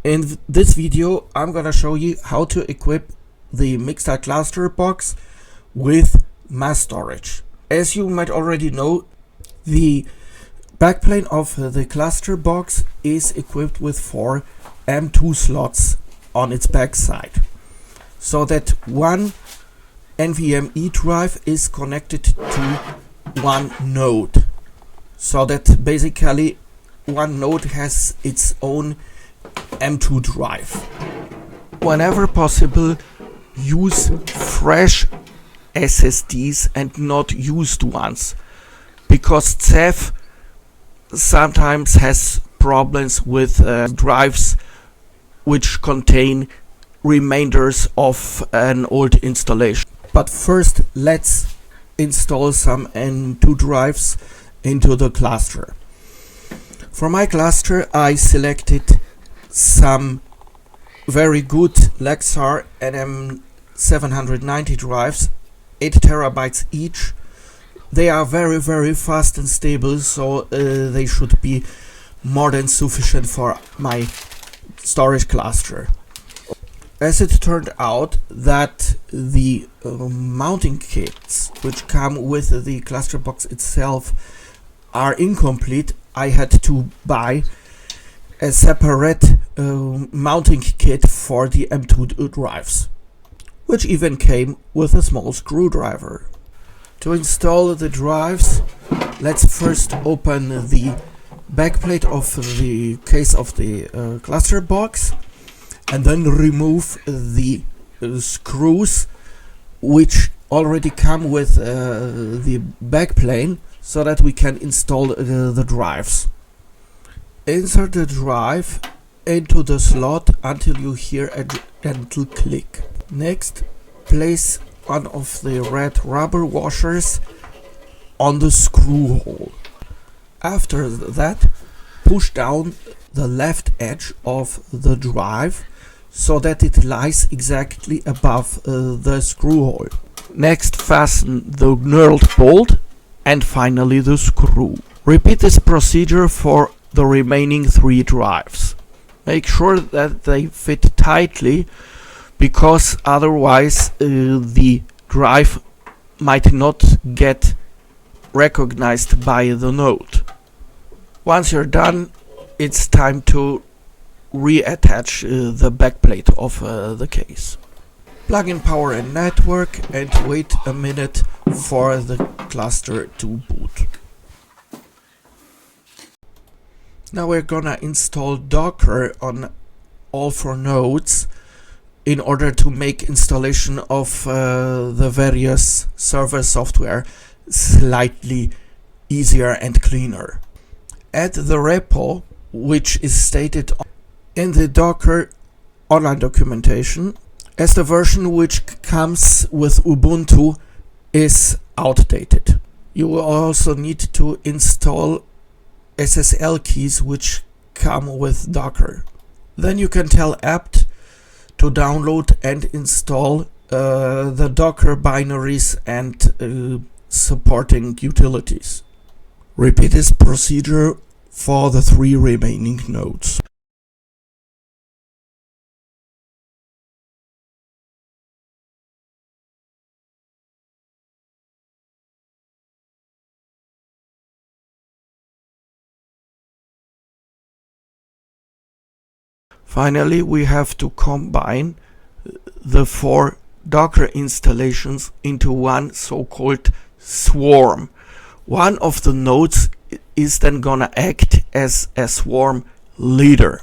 In this video, I'm gonna show you how to equip the Mixtile Cluster Box with mass storage. As you might already know, the backplane of the cluster box is equipped with 4 M.2 slots on its backside, so that one NVMe drive is connected to one node, so that basically one node has its own M.2 drive. Whenever possible, use fresh SSDs and not used ones, because Ceph sometimes has problems with drives which contain remainders of an old installation. But first, let's install some M.2 drives into the cluster. For my cluster, I selected some very good Lexar NM790 drives, 8 terabytes each. They are very fast and stable, so they should be more than sufficient for my storage cluster. As it turned out that the mounting kits which come with the cluster box itself are incomplete, I had to buy a separate mounting kit for the M.2 drives, which even came with a small screwdriver. To install the drives, let's first open the backplate of the case of the cluster box and then remove the screws which already come with the backplane, so that we can install the drives. Insert the drive into the slot until you hear a gentle click. Next, place one of the red rubber washers on the screw hole. After that, push down the left edge of the drive so that it lies exactly above the screw hole. Next, fasten the knurled bolt and finally the screw. Repeat this procedure for the remaining 3 drives. Make sure that they fit tightly, because otherwise the drive might not get recognized by the node. Once you're done, it's time to reattach the backplate of the case. Plug in power and network and wait a minute for the cluster to boot. Now we're gonna install Docker on all 4 nodes in order to make installation of the various server software slightly easier and cleaner. Add the repo which is stated in the Docker online documentation, as the version which comes with Ubuntu is outdated. You will also need to install SSL keys which come with Docker. Then you can tell apt to download and install the Docker binaries and supporting utilities. Repeat this procedure for the 3 remaining nodes. Finally, we have to combine the 4 Docker installations into one so-called swarm. One of the nodes is then gonna act as a swarm leader.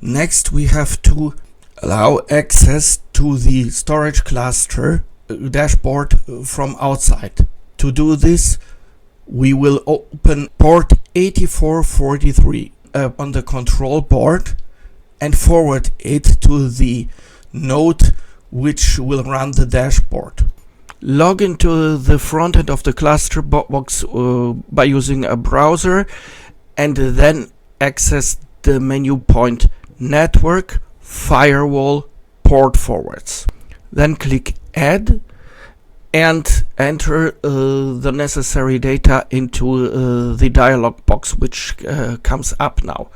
Next, we have to allow access to the storage cluster dashboard from outside. To do this, we will open port 8443 on the control board and forward it to the node which will run the dashboard. Log into the front end of the cluster box by using a browser and then access the menu point Network, Firewall, Port Forwards. Then click Add and enter the necessary data into the dialog box, which comes up now.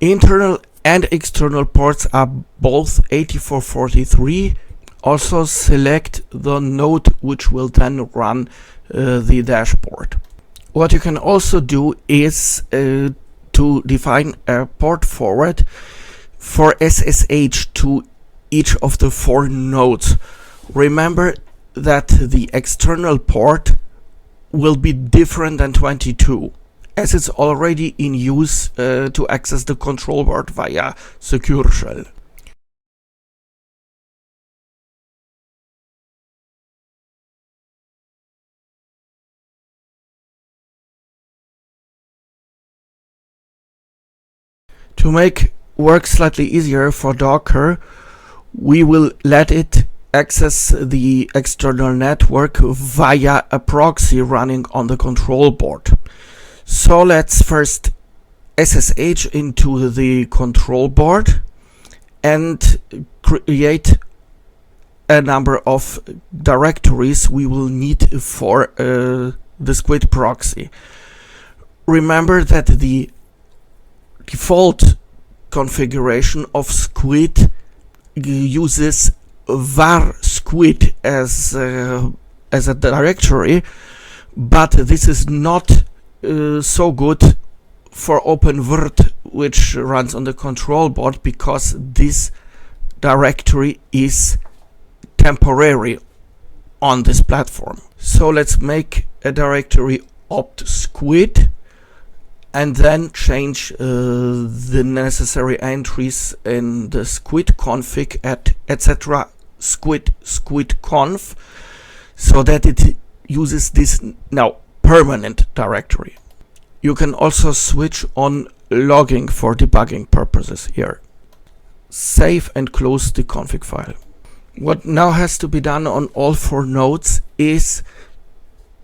Internal and external ports are both 8443. Also select the node which will then run the dashboard. What you can also do is to define a port forward for SSH to each of the 4 nodes. Remember that the external port will be different than 22, as it's already in use to access the control board via Secure Shell. To make work slightly easier for Docker, we will let it access the external network via a proxy running on the control board. So let's first SSH into the control board and create a number of directories we will need for the Squid proxy. Remember that the default configuration of Squid uses var squid as a directory, but this is not so good for OpenVirt, which runs on the control board, because this directory is temporary on this platform. So let's make a directory opt squid and then change the necessary entries in the squid config at etc squid conf, so that it uses this now permanent directory. You can also switch on logging for debugging purposes here. Save and close the config file. What now has to be done on all 4 nodes is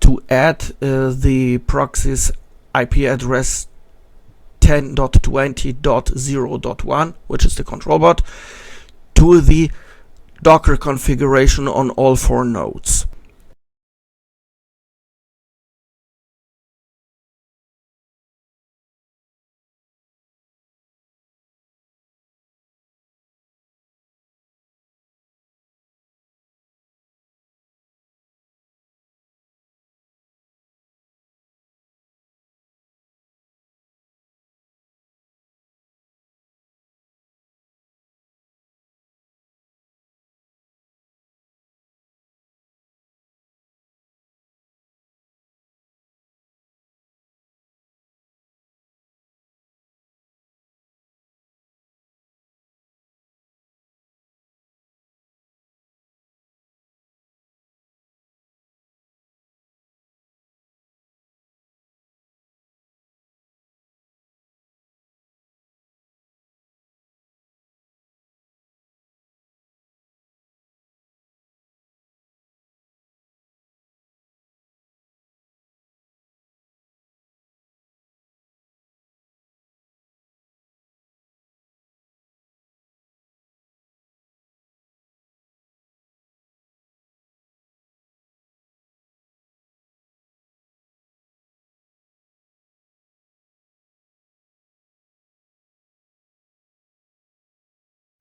to add the proxy's IP address 10.20.0.1, which is the control bot, to the Docker configuration on all 4 nodes.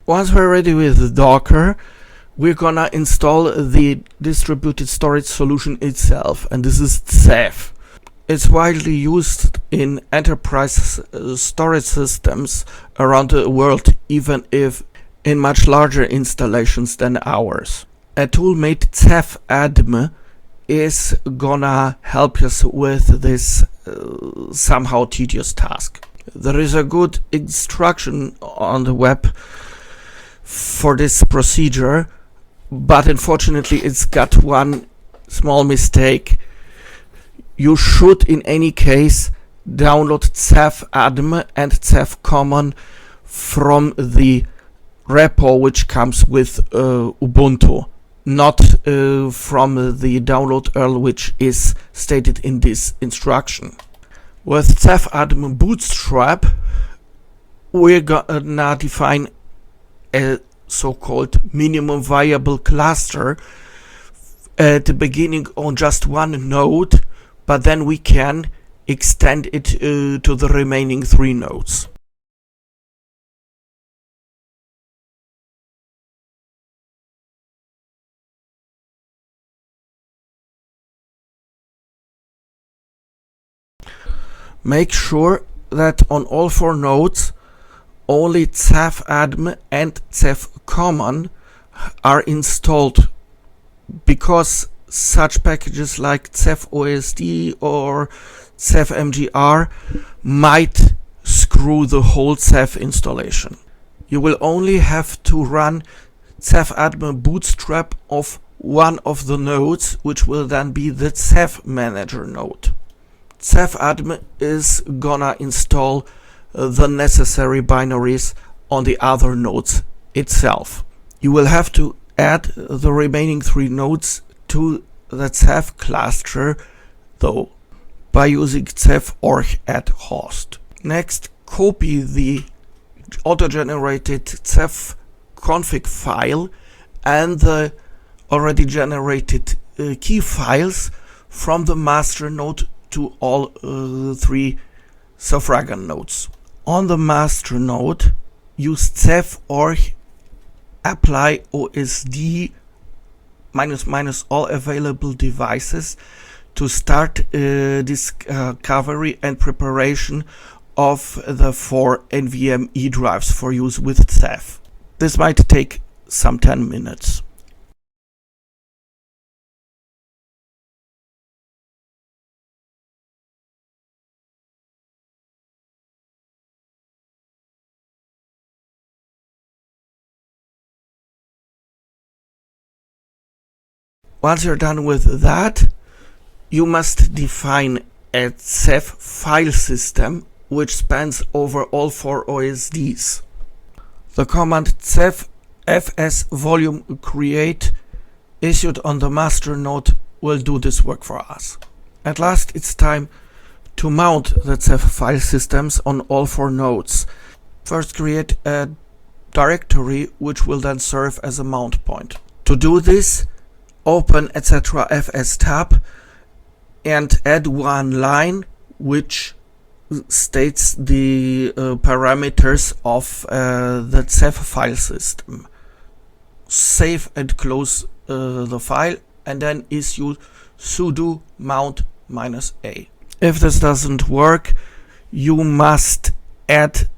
Once we're ready with Docker, we're gonna install the distributed storage solution itself, and this is Ceph. It's widely used in enterprise storage systems around the world, even if in much larger installations than ours. A tool made Ceph adm is gonna help us with this somehow tedious task. There is a good instruction on the web for this procedure, but unfortunately it's got one small mistake. You should in any case download Ceph adm and Ceph common from the repo which comes with Ubuntu, not from the download URL which is stated in this instruction. With Ceph adm bootstrap, we're gonna define a so-called minimum viable cluster at the beginning on just one node, but then we can extend it to the remaining 3 nodes. Make sure that on all 4 nodes only Ceph admin and Ceph common are installed, because such packages like Ceph OSD or Ceph MGR might screw the whole Ceph installation. You will only have to run Ceph admin bootstrap of one of the nodes, which will then be the Ceph manager node. Ceph admin is gonna install the necessary binaries on the other nodes itself. You will have to add the remaining 3 nodes to the Ceph cluster though, by using ceph org add host. Next, copy the auto-generated Ceph config file and the already generated key files from the master node to all 3 suffragan nodes. On the master node, use ceph org apply OSD -- all available devices to start discovery and preparation of the 4 NVMe drives for use with Ceph. This might take some 10 minutes. Once you're done with that, you must define a Ceph file system which spans over all 4 OSDs. The command ceph fs volume create issued on the master node will do this work for us. At last, it's time to mount the Ceph file systems on all 4 nodes. First, create a directory which will then serve as a mount point. To do this, open etc fs tab and add one line which states the parameters of the Ceph file system. Save and close the file and then issue sudo mount -a. If this doesn't work, you must add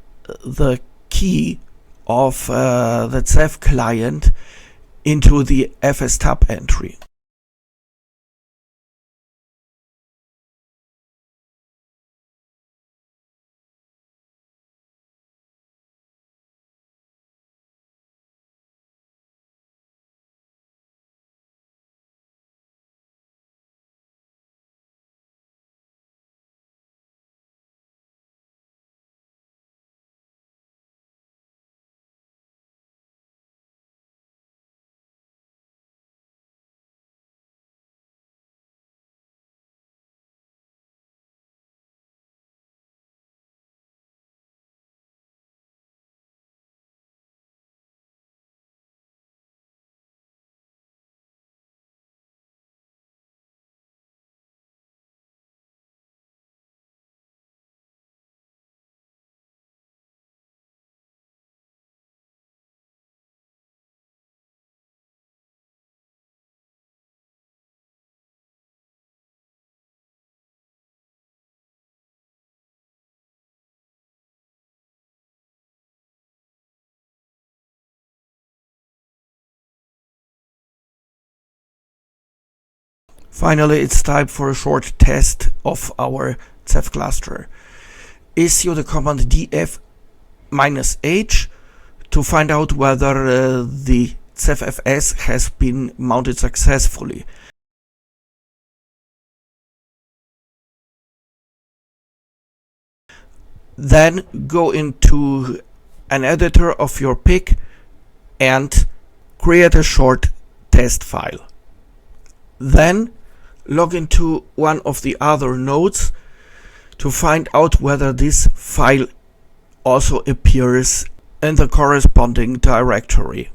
the key of the Ceph client into the fs tab entry. Finally, it's time for a short test of our Ceph cluster. Issue the command df-h to find out whether the cephfs has been mounted successfully. Then go into an editor of your pick and create a short test file. Then log into one of the other nodes to find out whether this file also appears in the corresponding directory.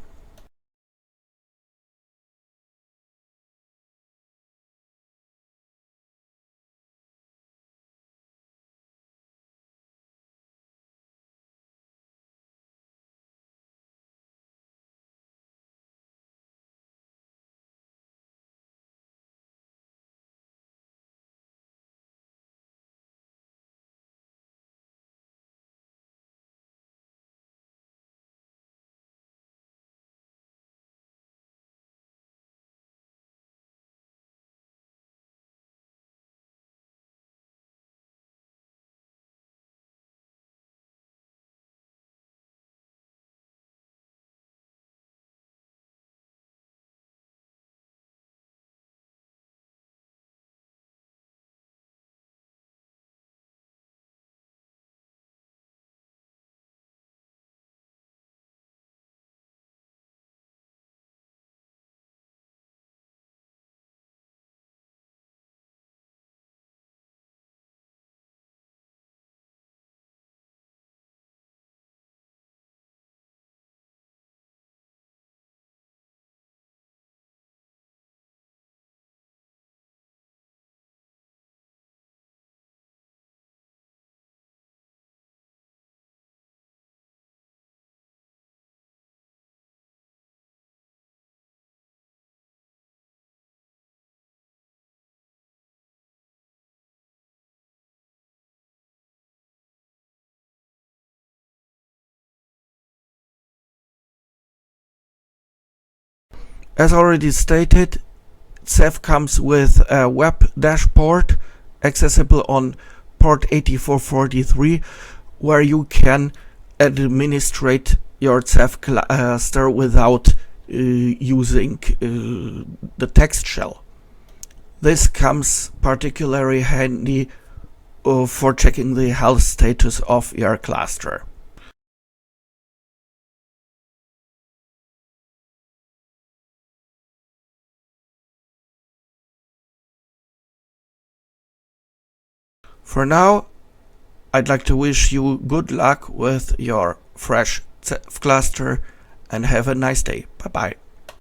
As already stated, Ceph comes with a web dashboard accessible on port 8443, where you can administrate your Ceph cluster without using the text shell. This comes particularly handy for checking the health status of your cluster. For now, I'd like to wish you good luck with your fresh Ceph cluster and have a nice day. Bye bye.